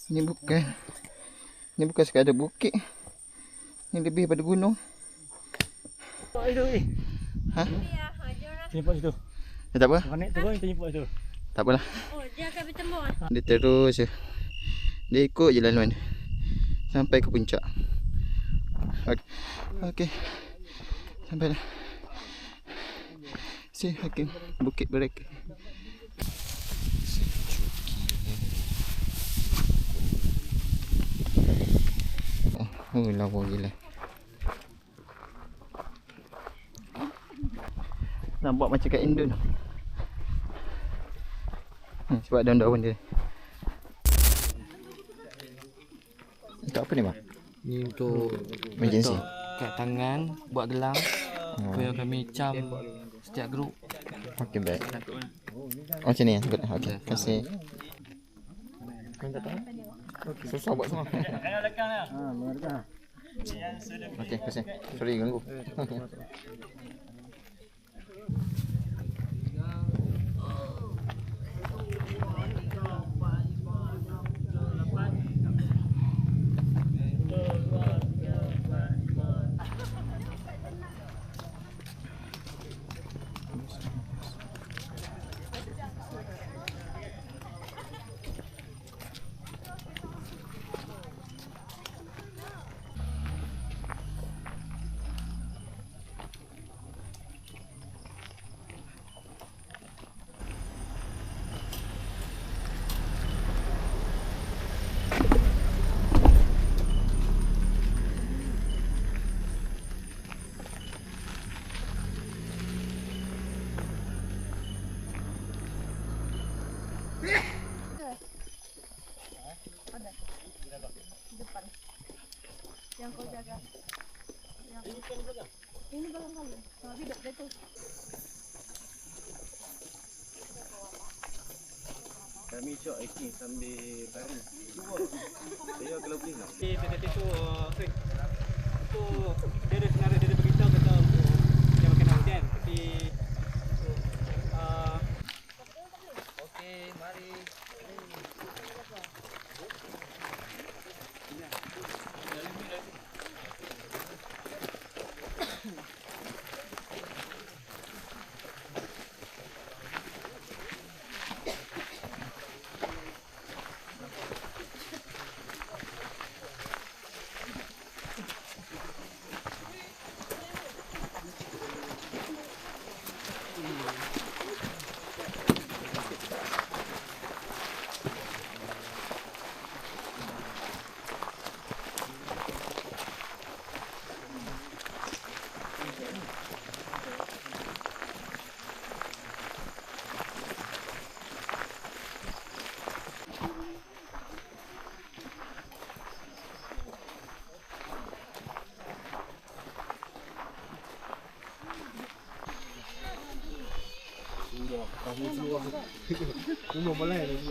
Ni bukan sekadar bukit. Ni lebih pada gunung. Ha? Jemput situ. Tak apa. Naik turun kita jemput situ. Tak apalah. Oh, dia akan bertemu. Dia terus je. Dia ikut je laluan dia sampai ke puncak. Okey. Sampai dah. Si Hakim Bukit Berek. Oh, lawa gila. Nampak macam kat Indon. Sebab daun-daun dia. Untuk apa ni, Mak? Ni untuk Emergency. kat tangan, buat gelang. Supaya kami cam setiap grup. Okey, baik. Oh, macam ni. Okey, terima kasih. Susah buat semua. Kena belakang dah. Okey, terima kasih. Sorry ganggu. Yang kau jaga. Ini belakang kali. Tapi tak betul. Kami shot hiking sambil baru. Saya kalau boleh nak. Tadi tu itu dia ada senarai dia beritahu kata untuk dia makan hujan tapi okey mari. Umur boleh lagi.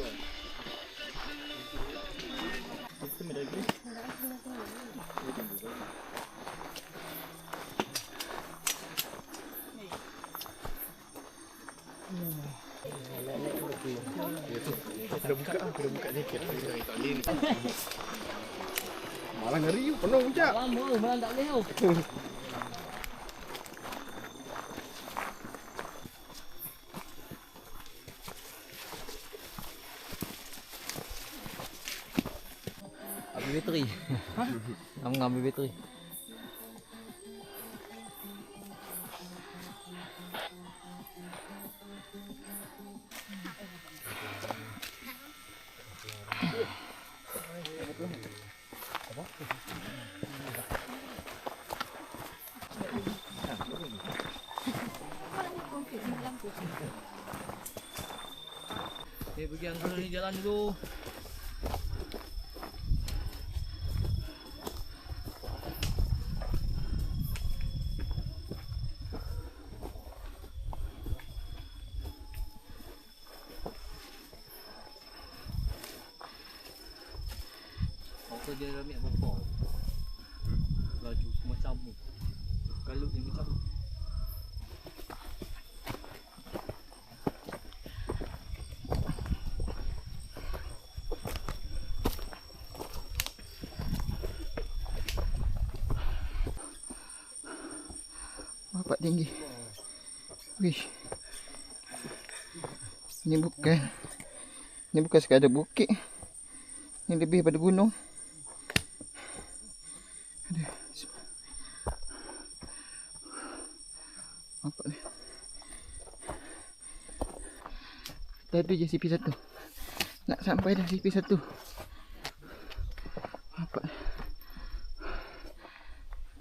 Kena buka jaket. Malah ngeri penuh puncak. Lama, malam tak boleh tau. Ambil bateri. Hah? Ambil bateri. Pergi angkut ni jalan dulu. Apa dia ambil apa? Laju semacam ni. Kalau dia macam tinggi. Wish. Ini bukan sekadar bukit. Ini lebih pada gunung. Aduh. Nampak ni. Tadi je CP1. Nak sampai dah CP1. Nampak.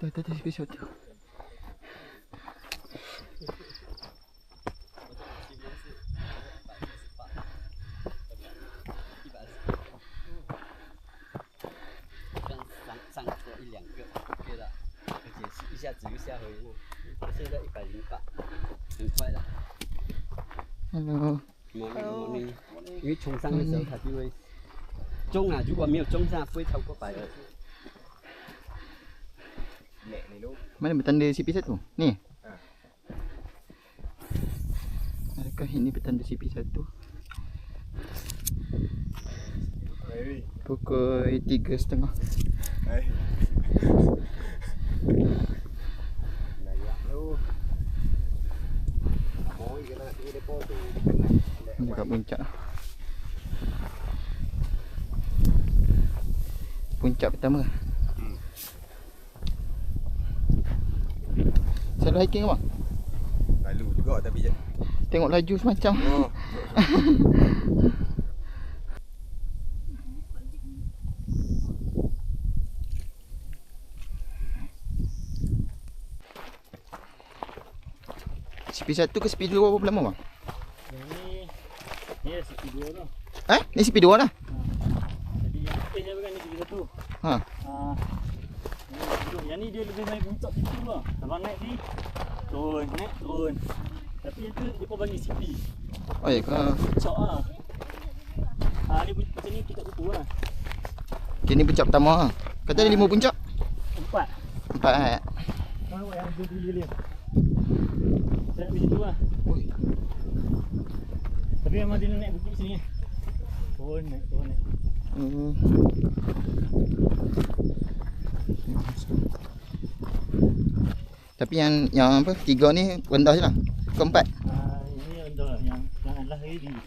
Tadi CP1. Hello. Morning. 因为冲上的时候它就会中啊，如果没有中上不会超过100。 Mana bertanda CP1? Ni? Adakah ini bertanda CP1? Pukul 3.30. Ini kat puncak. Puncak pertama. Selalu hiking ke bang? Lalu juga tapi je. Tengok laju semacam. Oh. CP1 ke CP2 berapa lama bang? Ni CP2 tu. Ni CP2 lah? Jadi yang bukan ni CP1. Ha. Yang ni dia lebih naik puncak situ lah. Abang naik ni turun, naik turun. Tapi yang tu dia pun bagi CP. Oh ya ke? Puncak lah. Ni macam ni kita kutu lah. Okay, ni puncak pertama lah. Kata ada 5 puncak? 4. 4 eh? Nampak yang tu dia. Saya pergi situ lah. Ui. Tapi memang dia naik bukit sini. Turun naik. Tapi yang apa? 3 ni rendah je lah. Keempat. Ini rendah lah. Yang adalah lagi tinggi.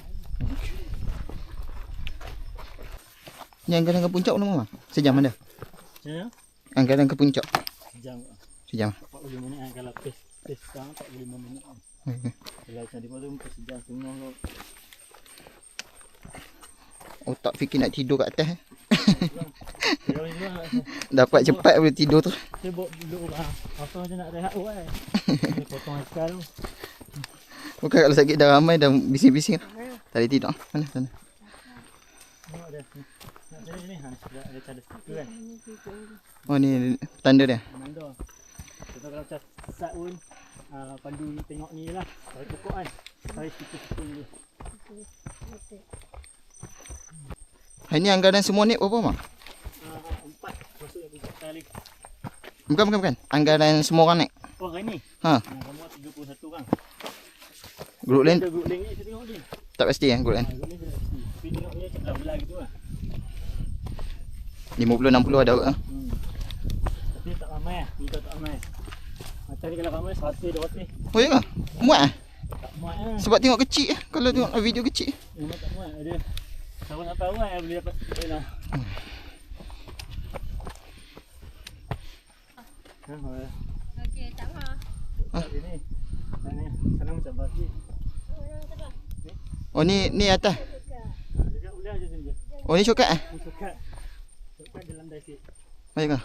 Ni anggaran ke puncak lama bang? Sejam ada? Macam mana? Anggaran ke puncak? Sejam. Sejam. 45 minit kan kalau pace sekarang 45 minit. Okay. Kalau macam di bawah tu sejam setengah tu. Otak fikir nak tidur kat atas eh. Kalau juga Dapat cepat boleh tidur tu. saya bawa duduk apa macam nak rehat tu kan. Dia potong akal tu. Bukan kalau sakit dah ramai dah bising-bising. Tak boleh tidur. Mana sana? Tengok dia. Nak cari ni ada cara situ kan. Oh ni tanda dia. Menanda. Kita kalau macam sesat pun pandu ni tengok ni lah. Tarik pokok kan. Tarik situ-situ ni. Hari ni anggaran semua ni berapa bang? 4 masuk yang puncak kali. Bukan. Anggaran semua orang naik. Oh hari ni? Ha. Kamu 31 kan. Grup lain Grup lain ni saya tengok ni. tak pasti grup lain. Grup lain saya tak pasti. Tapi tengok dia macam belah gitu lah. 50-60 ada orang. Tapi tak ramai lah. Ni tak ramai. Macam ni kalau ramai 100-200. Oh ya ke? Muat ah? Tak muat lah. Sebab tengok kecil kalau tengok video kecil. Memang tak muat. Ada sampai awal boleh dapat lah. Okey, tak apa. Ini. Sana macam bagi. Oh ni atas. Dekat ulang je sini. Oh ni shortcut eh? Ni shortcut. Shortcut dalam dasik. Oh ya ke?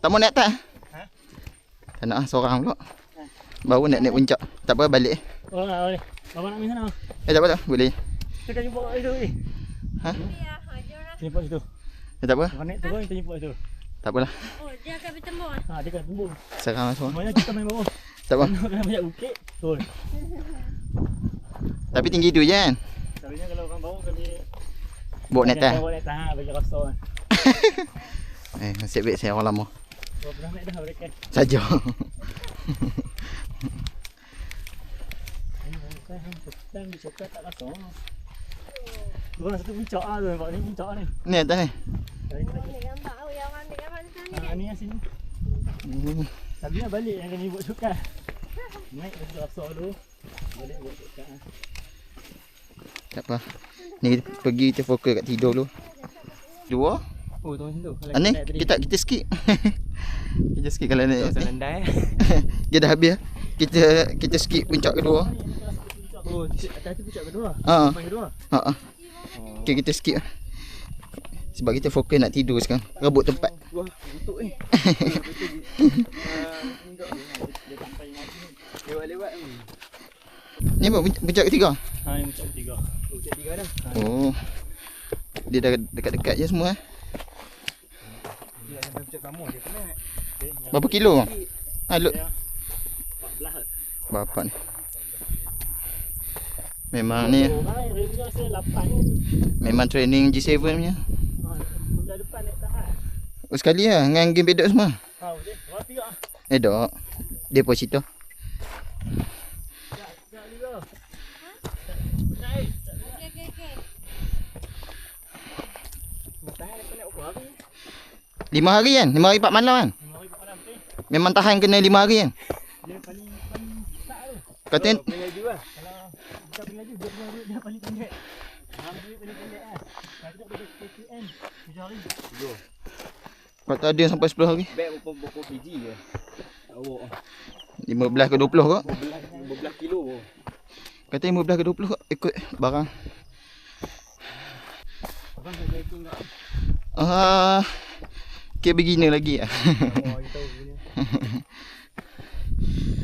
Tak mau naik atas? Ha? Tak nak seorang pula. Baru nak naik puncak. Tak apa balik. Oh boleh. Abang nak minum sana. Tak apa. Boleh. Kita jumpa kat situ ni. Ha? Jumpa situ. Tak apa. Abang naik turun kita jumpa situ. Tak apalah. Oh, dia akan bertembus. Dia akan tembus. Sekarang semua. Semuanya kita main bawah. Tak apa. Kalau banyak bukit, turun. Tapi tinggi tu je kan? Selalunya kalau orang bawah kan dia Bawa naik atas. bawa naik tahan bagi rasa kan. Nasib baik saya orang lama. Kalau pernah naik dah mereka. Saja. Petang di coklat tak rasa. Orang satu puncak lah tu, nampak ni puncak ni. Ni atas ni. Ambil gambar. Oh, yang orang ambil gambar di sana. Ni yang sini. Tapi nak balik yang kena buat coklat. Naik asal dulu. Boleh buat kat. Tak apa. Ni pergi kita fokus kat tidur dulu. 2. Oh, tunggu situ. Ni kita skip. Kita skip kalau naik. landai. Dia dah habis. Kita skip puncak kedua. Oh, atas tu puncak kedua. Ha. Puncak kedua. Ha. Okay, kita skip. Sebab kita fokus nak tidur sekarang. Rebut tempat. Wah, butuk ni. Lewat-lewat ni. Ni apa puncak ketiga? Ha, ni puncak ketiga. Puncak ketiga dah. Oh. Dia dah dekat-dekat je semua. Dia sampai puncak pertama dia penat. Berapa kilo bang? Ha, look. 14. Berapa ni? Memang ni memang training G7 punya. Bulan depan naik tahan. Oh, sekali lah dengan game bedok semua. Ha, boleh. Orang tiga. Dok. Deposito. Tak juga. Okey, okey, okey. Tahan depan nak berapa hari? 5 hari kan? 5 hari 4 malam kan? 5 hari 4 malam ni. Memang tahan kena 5 hari kan? Dia paling besar tu. Kata Paling laju lah. Kalau kita paling laju, dia punya duit dia paling pendek. Duit paling pendek lah. Kalau kita boleh KTM 7 hari. kata ada yang sampai 10 hari. Beg berapa kg je? Tak bawa. 15 ke 20 kok. 15 kilo. Kata 15 ke 20 kok ikut barang. Abang saya hitung tak? Okay, beginner lagi lah. Oh, kita tahu punya.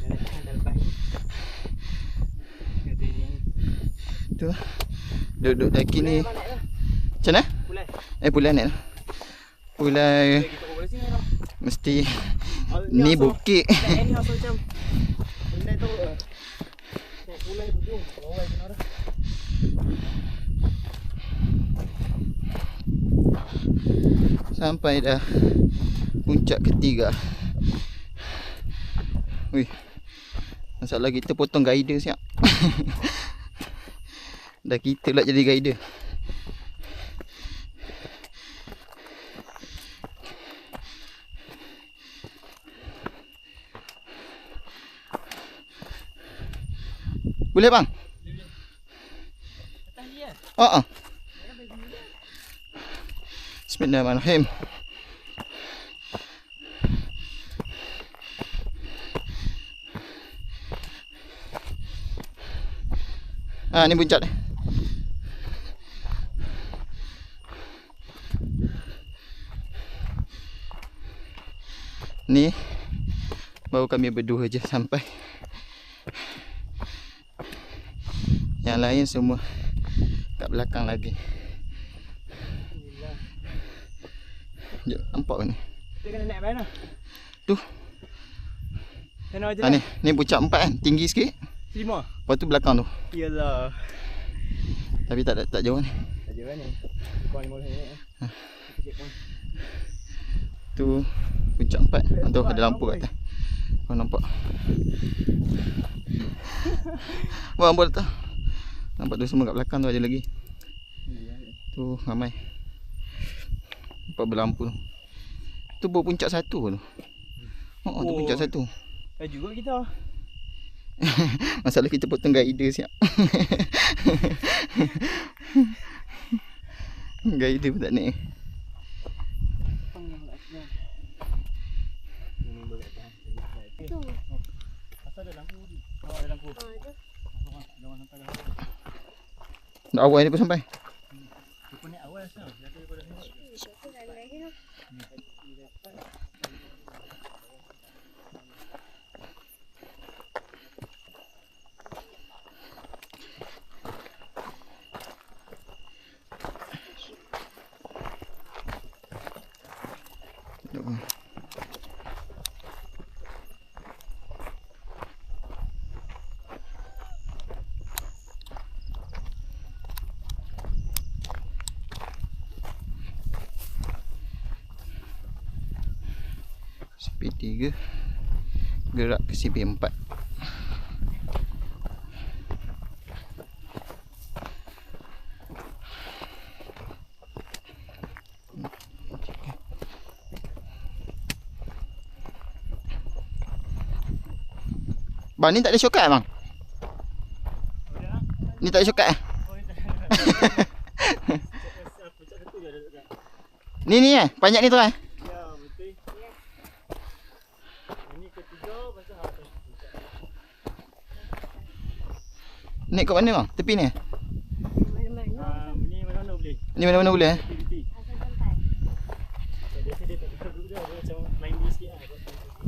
Dah tahan dah lepas ni. Kata ni. Tu. Duduk daki ni. Macam mana? Pulai. Pulai naik lah. Pulai Kita boleh sini lah. mesti ni bukit. Tak ni rasa macam benda tu. Pulai hujung. Bawah kena dah. Sampai dah puncak ketiga. Wih. Masalah kita potong guider siap. Dah kita lah jadi guider. Boleh bang? Atas ni kan? Oh. Bismillahirrahmanirrahim. Ni puncak ni. Ni baru kami berdua je sampai. Yang lain semua kat belakang lagi. Jom, nampak ni. Kita kena naik mana? Tu. Sana aja. Ni puncak 4 kan, tinggi sikit. 5. Lepas tu belakang tu. Iyalah. Tapi tak jauh ni. Aja mana? Kau 5 minit. Tu puncak 4. Tu ada lampu kat atas. Kau nampak. Wah, nampak tak? Nampak tu semua kat belakang tu ada lagi. Tu ramai. Nampak berlampu tu. Tu baru puncak 1 tu. Oh, tu puncak 1. Juga kita. Masalah kita potong guider siap. Guider pun tak naik. Tu. Asal ada lampu ni. Oh, ada lampu. Ha, tu. Jangan sampai dah. Dah awal ni pun sampai. Lupa naik awal asal. Jatuh daripada sini. Tu dah lagi tu. CP3 gerak ke CP4. Bang ni tak ada shortcut bang? Boleh lah. Ni tak ada shortcut eh? Oh, ni tak. Puncak satu je ada dekat. Ni panjat ni tu eh? Ya, betul. Ini ketiga, lepas tu atas puncak. Naik kat mana bang? Tepi ni? Mana-mana. Ni mana-mana boleh. Ni mana-mana boleh eh? Aktiviti. Asal sampai. Biasa dia tak duduk dia macam main dia sikit lah.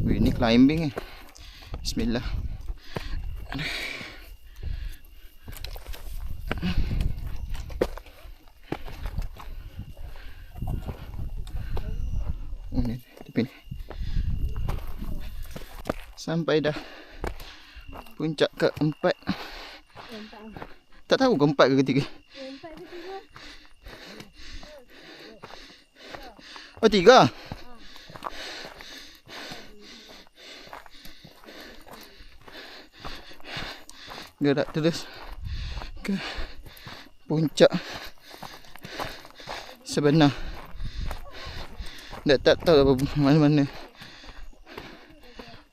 Weh, ni climbing eh. Bismillah. Oh ni, tepi ni. Sampai dah puncak keempat. Tak tahu keempat ke ketiga. Empat ke tiga? Oh, 3. Gerak terus ke puncak sebenar. Dah tak tahu apa mana-mana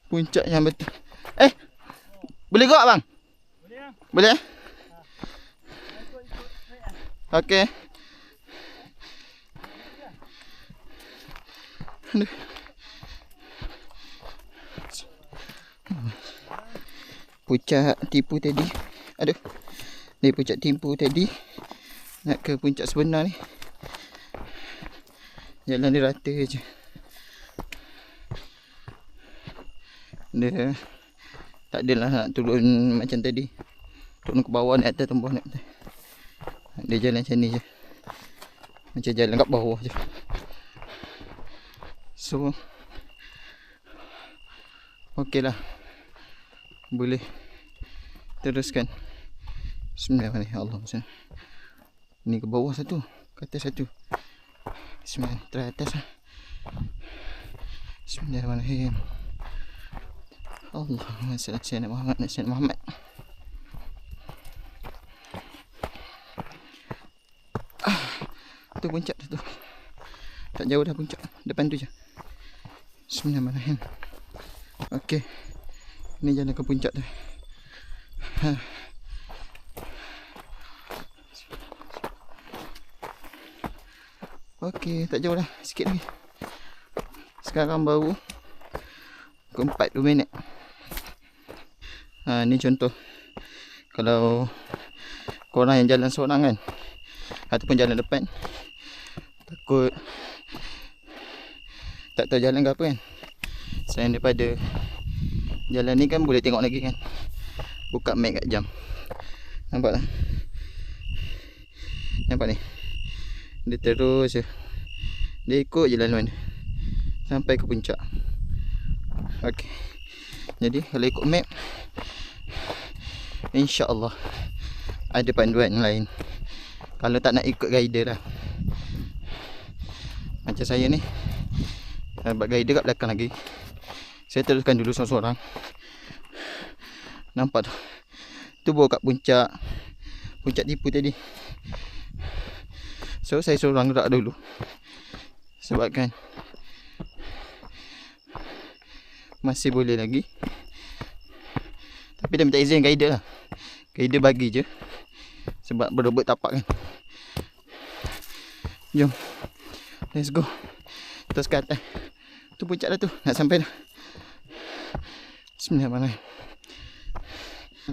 puncak yang betul. Boleh gerak bang? Boleh lah. Boleh eh? Okey. Aduh. Puncak tipu tadi. Aduh. Dari puncak tipu tadi nak ke puncak sebenar ni. Jalan dia rata je. Dia tak adalah nak turun macam tadi. Turun ke bawah naik atas tembus naik atas. Dia jalan macam ni je. Macam jalan kat bawah je. So okey lah. Boleh teruskan. Bismillahirrahmanirrahim. Ni ke bawah satu, ke atas satu. Bismillah, teratas lah. Bismillahirrahmanirrahim. Allahumma salli ala sayyidina Muhammad. Tu puncak tu. Tak jauh dah puncak. Depan tu je. Bismillahirrahmanirrahim. Okey. Ni jalan ke puncak tu. Okey, tak jauh dah. Sikit lagi. Sekarang baru ke 4 minit. Ni contoh. Kalau korang yang jalan seorang kan, ataupun jalan depan, takut tak tahu jalan ke apa kan. Selain daripada jalan ni kan boleh tengok lagi kan. Buka map kat jam. Nampak tak? Nampak ni? Dia terus je. Dia ikut je laluan dia sampai ke puncak. Okey. Jadi kalau ikut map, InsyaAllah ada panduan lain. Kalau tak nak ikut guide lah. Macam saya ni, buat guide kat belakang lagi. Saya teruskan dulu seorang-seorang. Nampak tu? Tu bawa kat puncak tipu tadi. So saya seorang gerak dulu. Sebab kan masih boleh lagi. Tapi dia minta izin guide lah. Guide bagi je. Sebab berebut tapak kan. Jom, let's go. Terus ke atas. Tu puncak dah tu. Nak sampai dah. Bismillahirrahmanirrahim.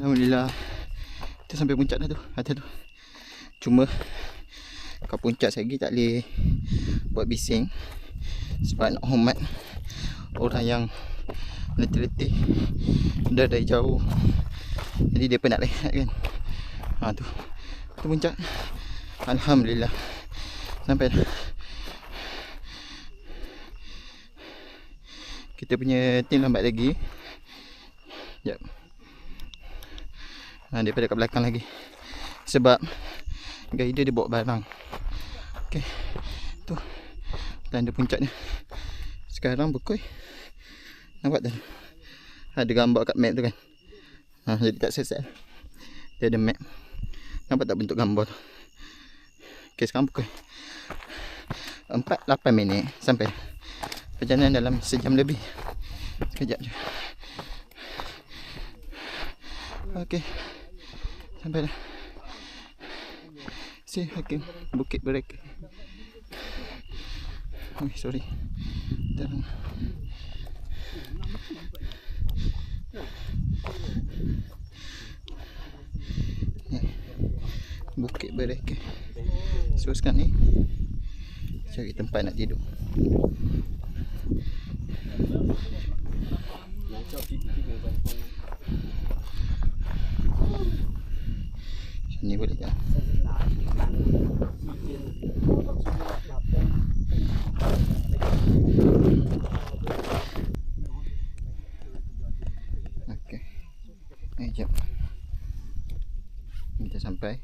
Alhamdulillah. Kita sampai puncak dah tu. Atas tu. Cuma kat puncak lagi tak boleh buat bising. Sebab nak hormat orang yang letih-letih dah dari jauh. Jadi dia penat rehat kan. Tu puncak. Alhamdulillah. Sampai dah. Kita punya tim lambat lagi. Sekejap. Daripada kat belakang lagi. Sebab guide dia bawa barang. Okey. Tu tanda puncak dia. Sekarang pukul, nampak tak? Ada gambar kat map tu kan. Jadi tak sesat. Dia ada map. Nampak tak bentuk gambar tu? Okey, sekarang pukul 4:08 minit sampai. Perjalanan dalam sejam lebih. Sekejap je. Okey. Sampai dah. Si hiking Bukit Berek. Oh, sorry. Tolong. Bukit Berek. So sekarang ni cari tempat nak tidur. Sini boleh tak? Okey. Jap. Kita sampai.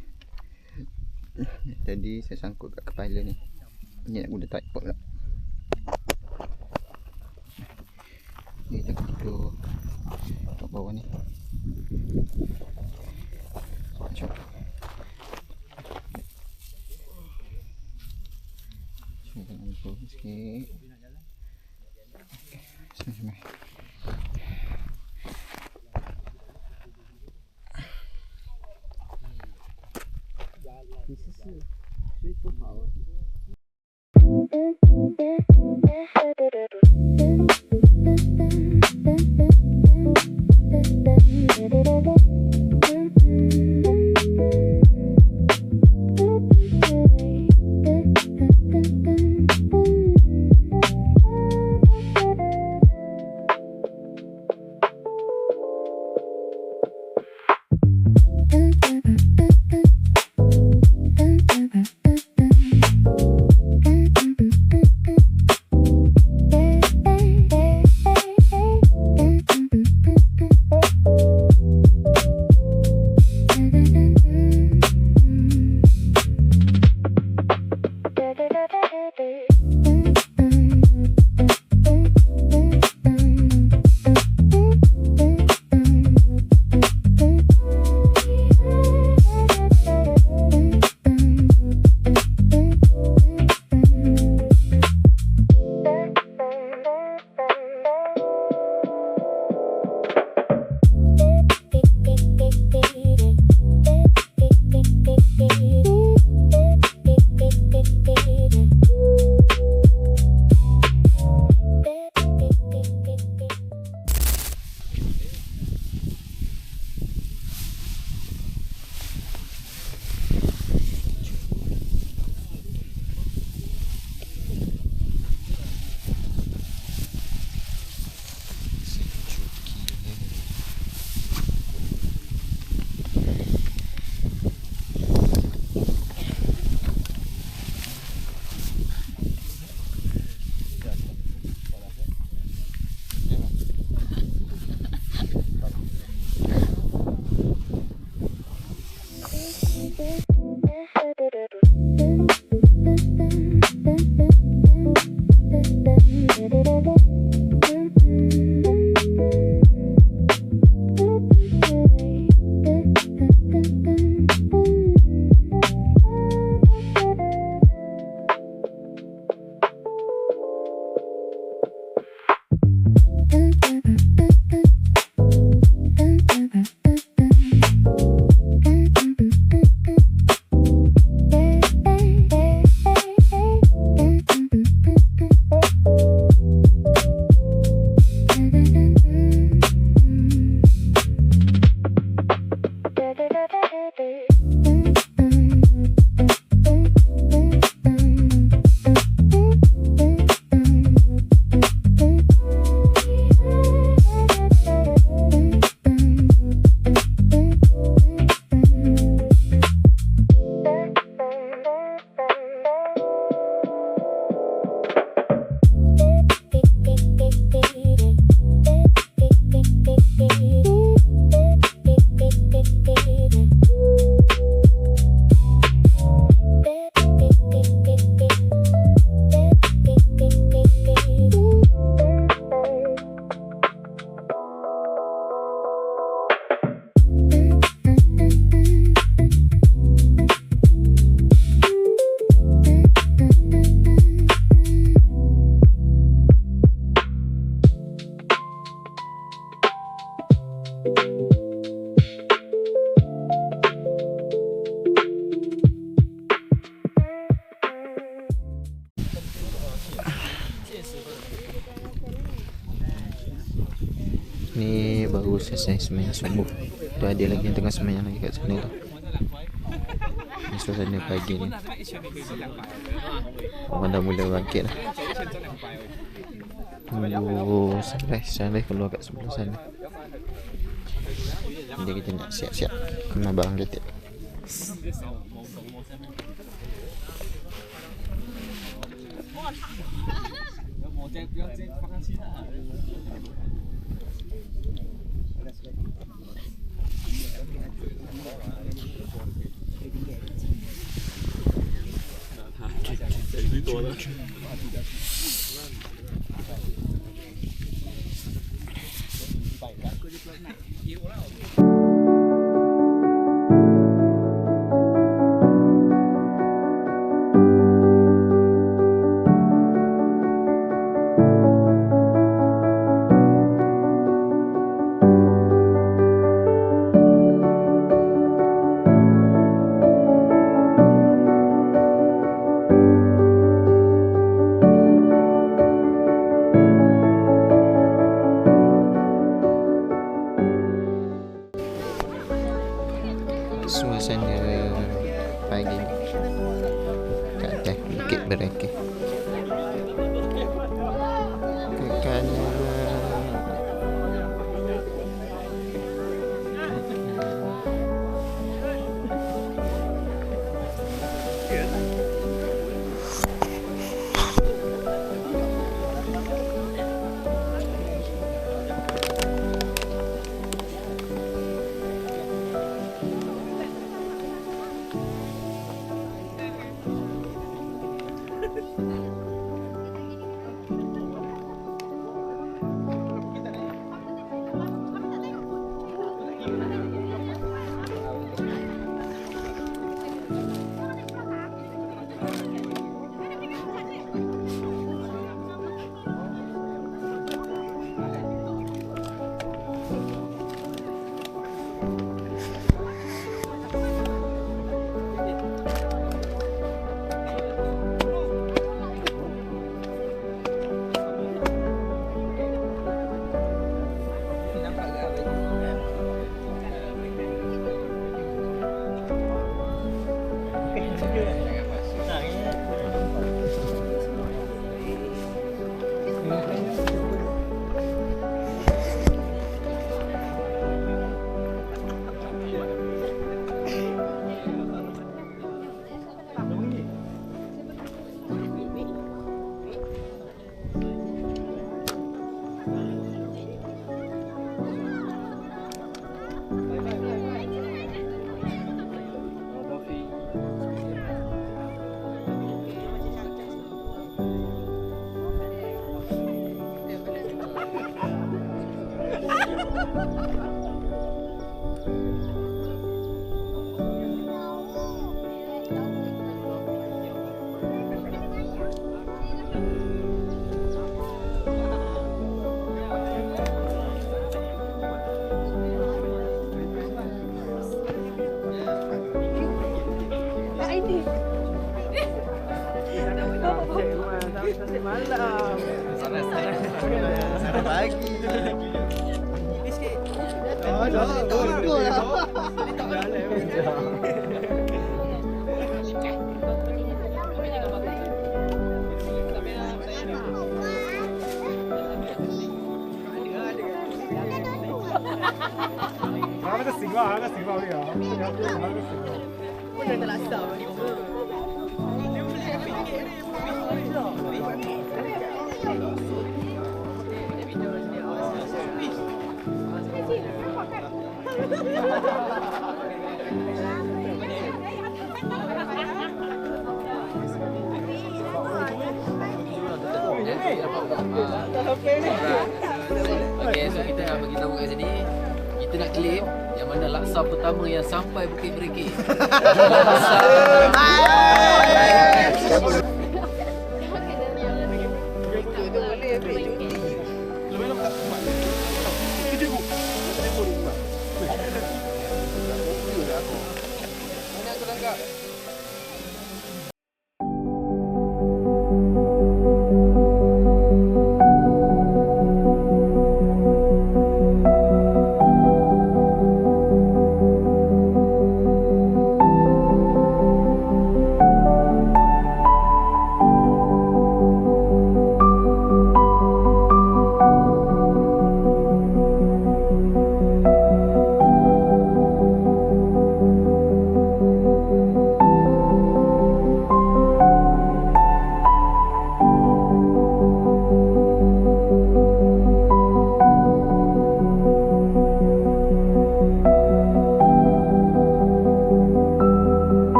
Tadi saya sangkut kat kepala ni. Ni nak guna tripod pula. Ni kita tidur kat bawah ni. Jom. Kita nak turun sikit. Okey. Sini. Ni baru selesai sembahyang subuh. Tu ada lagi yang tengah sembahyang lagi kat sana tu. Ni suasana pagi ni. Orang dah mula bangkit dah. Tunggu sunrise keluar kat sebelah sana. Jadi kita nak siap-siap kena barang kita. Suasana pagi ni kat atas Bukit Berakih ke kanan. Okay, so kita nak bagi tahu kat sini. Kita nak claim yang mana laksa pertama yang sampai Bukit Berakih.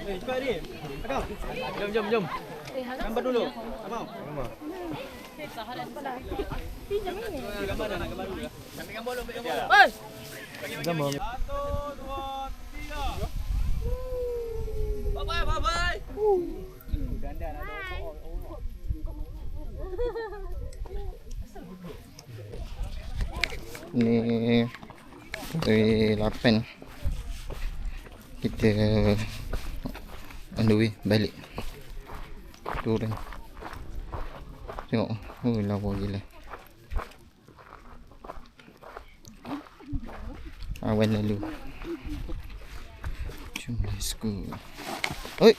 Cepat ni. Jom. Gambar dulu. Tak mau. Pinjam ini. Gambar dah nak gambar dulu. Ambil gambar dulu, ambil gambar. Gambar. 1, 2, 3. Bye-bye. Ni dari 8 kita on the way balik turun. Tengok, lawa gila. Awan lalu. Jom, let's go. Oi.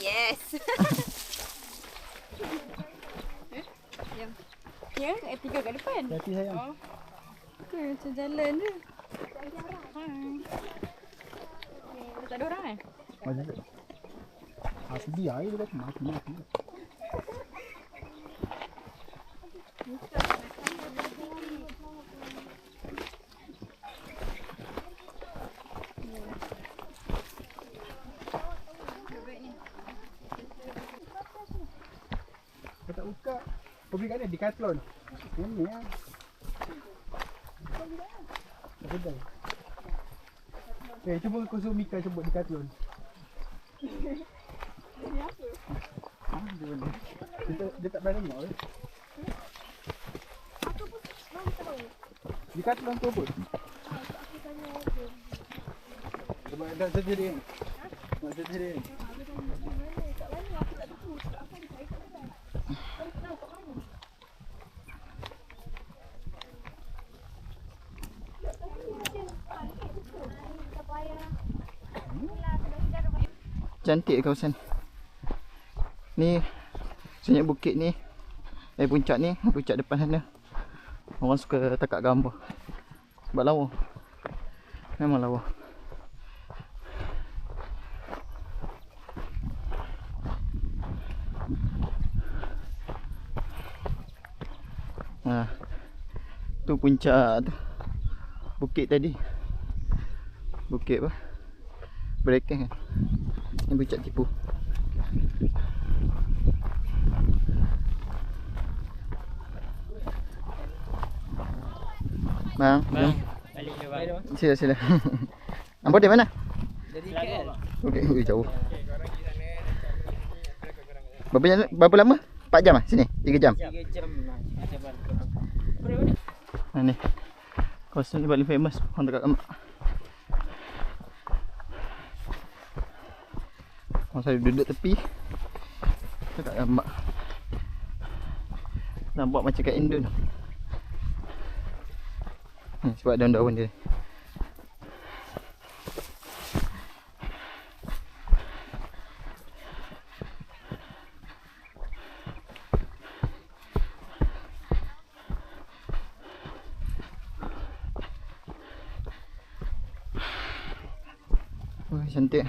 Yes. Ya, F3 kat depan. Hati sayang. Ke macam jalan je. Tak ada orang Sedih air dia mati. Kau tak buka. Kau beli kat ni Decathlon. Ini ya. Kedai. Cuba kau suruh Mika cuba Decathlon. Ini apa? Dia tak berani tengok ke? Aku pun baru tahu. Decathlon tu apa? Sebab dah sedirin. Nak sedirin. Cantik kawasan ni. Sebenarnya bukit ni, puncak ni, puncak depan sana, orang suka takak gambar sebab lawa. Memang lawa. Tu puncak tu, bukit tadi, bukit apa, Berekang kan. Ini puncak Tipu. Bang, jom. Balik ke bang. Sila. Nampak di mana? Jadi KL. Okey, jauh. Berapa lama? 4 jam sini? 3 jam? 3 jam macam mana? Ni. Kawasan ni paling famous orang dekat Kamak. Orang saya duduk tepi dekat Kamak. Nampak macam kat Indon. Sebab daun-daun dia. Wah, cantik.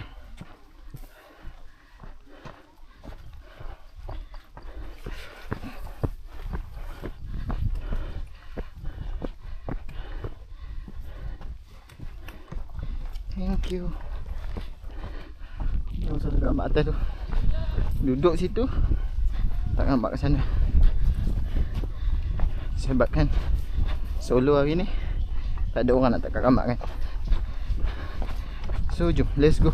Thank you. Jom saya dekat atas tu. Duduk situ, tak nampak ke sana. Sebabkan solo hari ni tak ada orang nak tak kat Kamak kan. So jom, let's go.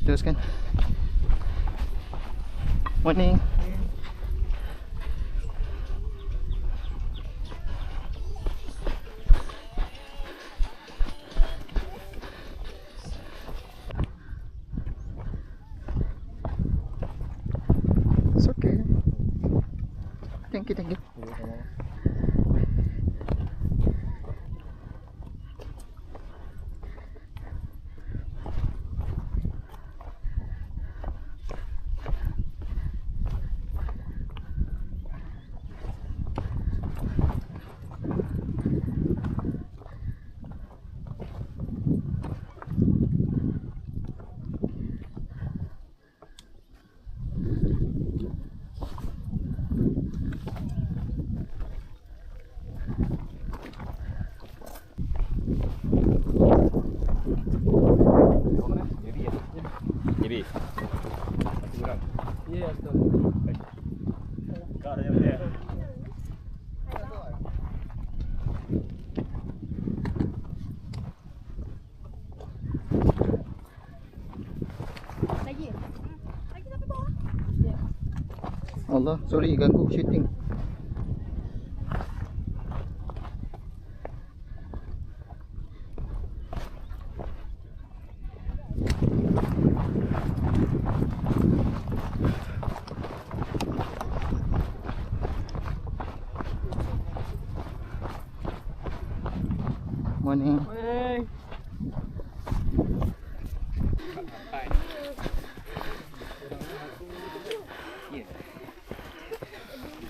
Teruskan. Morning. It's okay. Thank you, thank you. Jadi. Kurang. Ya, betul. Kau ada yang dia. Lagi. Lagi sampai bawah. Allah, sorry ganggu shooting. Morning. Hey.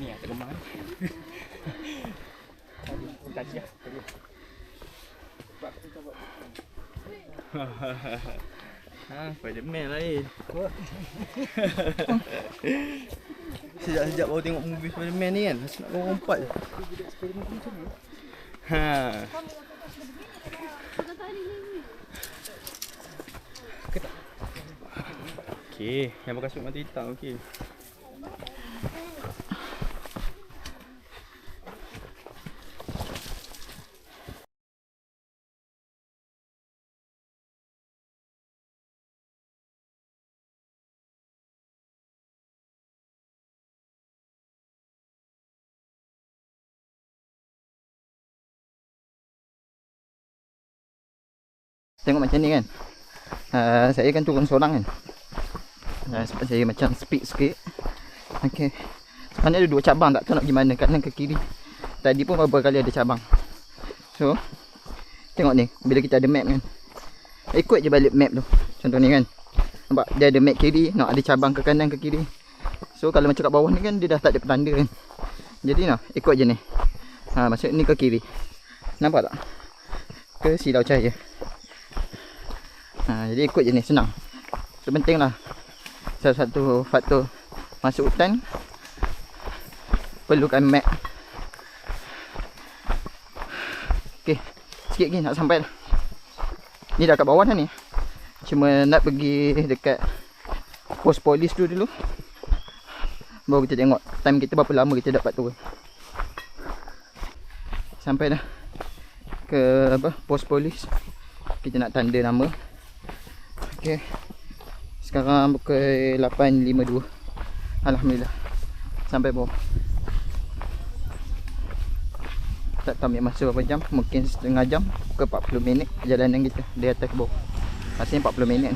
Ni ada kemang. Tadi ya. Spiderman lah Sejak baru tengok movie Spiderman ni kan, rasa nak lompat je. Okey, yang pakai suit mata hitam okey. Tengok macam ni kan. Saya kan turun seorang kan. Sebab saya macam speed sikit. Okey. Sebenarnya ada 2 cabang, tak tahu nak pergi mana, kanan ke kiri. Tadi pun beberapa kali ada cabang. So tengok ni, bila kita ada map kan, ikut je balik map tu. Contoh ni kan, nampak dia ada map kiri, nak ada cabang ke kanan ke kiri. So kalau macam kat bawah ni kan, dia dah tak ada petanda kan. Jadi nak ikut je ni. Maksud ni ke kiri. Nampak tak? Ke silau cahaya. Jadi ikut je ni, senang. So penting lah, salah satu faktor masuk hutan, perlukan map. Ok, sikit lagi nak sampai dah. Ni dah kat bawah dah ni. Cuma nak pergi dekat pos polis dulu. Baru kita tengok time kita berapa lama kita dapat turun. Sampai dah ke pos polis. Kita nak tanda nama. Okay. Sekarang pukul 8.52. Alhamdulillah sampai bawah. Tak tahu masa berapa jam, mungkin setengah jam ke 40 minit perjalanan kita dari atas ke bawah. Rasanya 40 minit.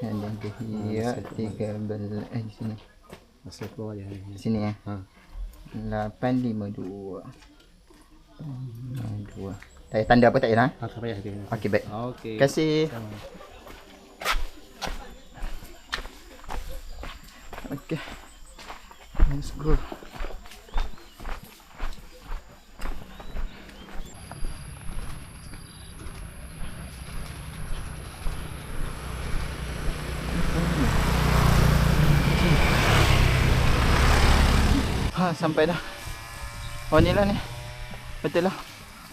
Ada dia 13 di sini. Masa keluar je. Di sini ya. 8.52. 2. Tanda apa tak payah? Tak payah dia. Okey, baik. Okey. Terima kasih. Okey. Let's go. Sampai dah. Oh ni lah ni. Betul lah.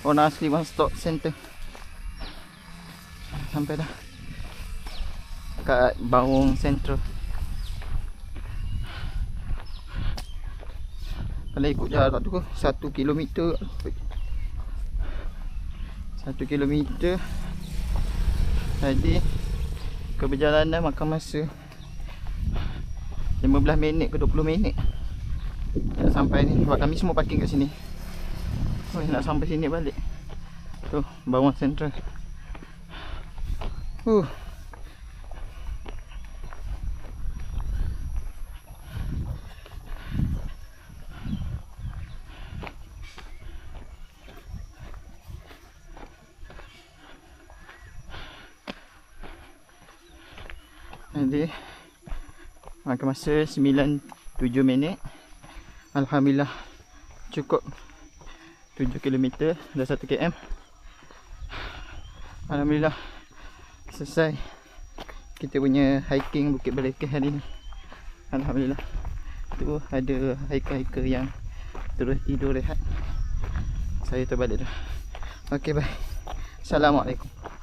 Orang asli One Stop Center. Sampai dah. Kat Bawang Central. Kalau ikut jarak tu 1 kilometer. 1 kilometer. Tadi keberjalanan makan masa 15 minit ke 20 minit. Nak sampai ni. Sebab kami semua parking kat sini. Oh, nak sampai sini balik. Tu Bawang Central. Jadi makan masa 9-7 minit. Alhamdulillah cukup 7 km dah 1 km. Alhamdulillah selesai kita punya hiking Bukit Belekeh hari ni. Alhamdulillah. Tu ada hiker-hiker yang terus tidur rehat. Saya terbalik dah. Okey, bye. Assalamualaikum.